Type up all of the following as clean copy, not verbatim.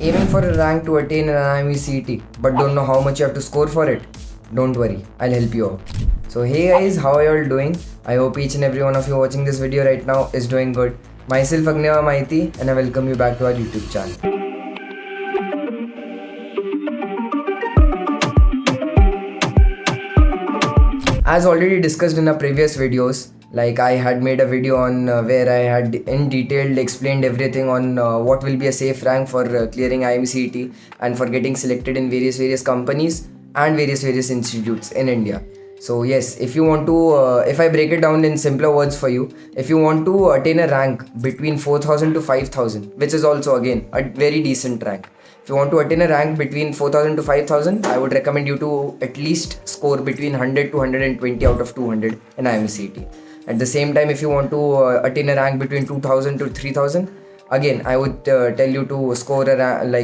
Aiming for a rank to attain an IME CET, but don't know how much you have to score for it? Don't worry, I'll help you out. So hey guys, how are you all doing? I hope each and every one of you watching this video right now is doing good. Myself Agneva Maiti and I welcome you back to our YouTube channel. As already discussed in our previous videos, like I had made a video on where I had in detail explained everything on what will be a safe rank for clearing IMCET and for getting selected in various companies and various institutes in India. So yes, if you want to, if I break it down in simpler words for you, if you want to attain a rank between 4,000 to 5,000, which is also again a very decent rank. If you want to attain a rank between 4,000 to 5,000, I would recommend you to at least score between 100 to 120 out of 200 in IMCET. At the same time, if you want to attain a rank between 2,000 to 3,000, again I would tell you to score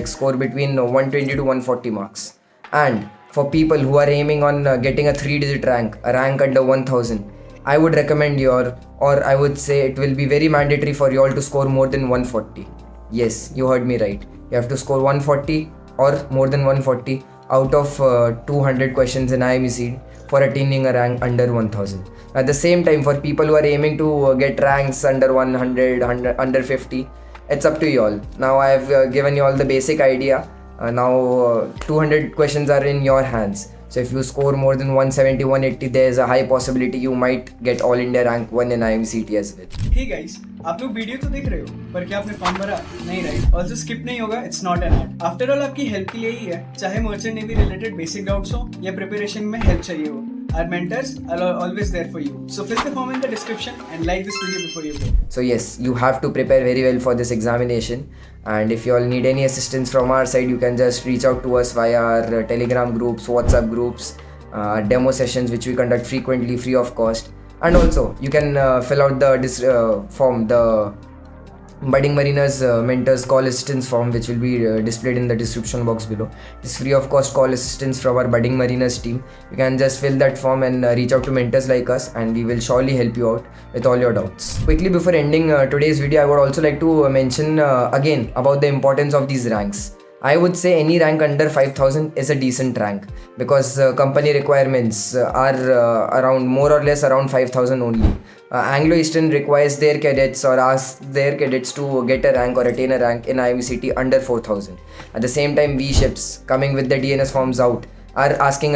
score between 120 to 140 marks. And for people who are aiming on getting a 3-digit rank, a rank under 1,000, I would recommend or I would say it will be very mandatory for you all to score more than 140. Yes, you heard me right. You have to score 140 or more than 140 out of 200 questions in IMC for attaining a rank under 1000. At the same time, for people who are aiming to get ranks under 100, under 50, it's up to you all. Now I have given you all the basic idea. Now 200 questions are in your hands. So if you score more than 170, 180, there's a high possibility you might get All India Rank 1 in IMCT as well. Hey guys, आप लोग video तो देख रहे हो पर क्या आपने form भरा? नहीं राइट, ऑल्सो स्किप नहीं होगा. It's not an ad. After all आपकी हेल्प के लिए ही है. चाहे merchant navy related basic doubts हो या प्रिपरेशन में हेल्प चाहिए हो, our mentors are always there for you. So fill the form in the description and like this video before you go. So yes, you have to prepare very well for this examination, and if you all need any assistance from our side, you can just reach out to us via our Telegram groups, WhatsApp groups, demo sessions which we conduct frequently free of cost. And also you can fill out the form, the Budding Mariners Mentors Call Assistance form, which will be displayed in the description box below. It's free of cost call assistance from our Budding Mariners team. You can just fill that form and reach out to mentors like us, and we will surely help you out with all your doubts. Quickly before ending today's video, I would also like to mention again about the importance of these ranks. I would say any rank under 5,000 is a decent rank because company requirements are around more or less around 5,000 only. Anglo Eastern requires their cadets or asks their cadets to get a rank or attain a rank in IMCT under 4,000. At the same time, V-ships coming with the DNS forms out are asking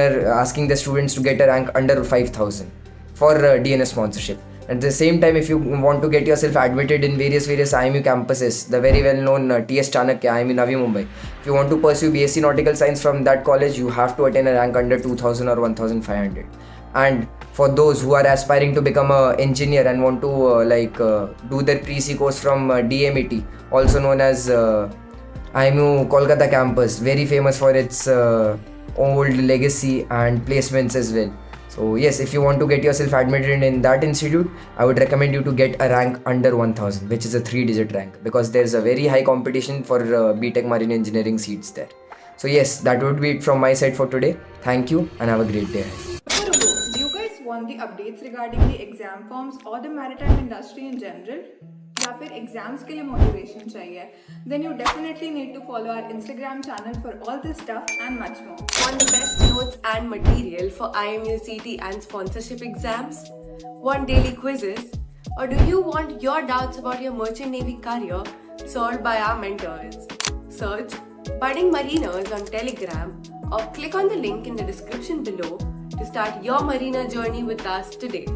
the students to get a rank under 5,000 for DNS sponsorship. At the same time, if you want to get yourself admitted in various IMU campuses, the very well known TS Chanakya, IMU Navi Mumbai, if you want to pursue BSc Nautical Science from that college, you have to attain a rank under 2,000 or 1,500. And for those who are aspiring to become an engineer and want to do their pre-C course from DMET, also known as IMU Kolkata campus, very famous for its old legacy and placements as well. So yes, if you want to get yourself admitted in that institute, I would recommend you to get a rank under 1000, which is a 3-digit rank, because there's a very high competition for BTech Marine Engineering seats there. So yes, that would be it from my side for today. Thank you and have a great day ahead. Do you guys want the updates regarding the exam forms or the maritime industry in general? या फिर exams के लिए motivation चाहिए, then you definitely need to follow our Instagram channel for all this stuff and much more. Want the best notes and material for IMUCT and sponsorship exams? Want daily quizzes? Or do you want your doubts about your merchant navy career solved by our mentors? Search Budding Mariners on Telegram or click on the link in the description below to start your mariner journey with us today.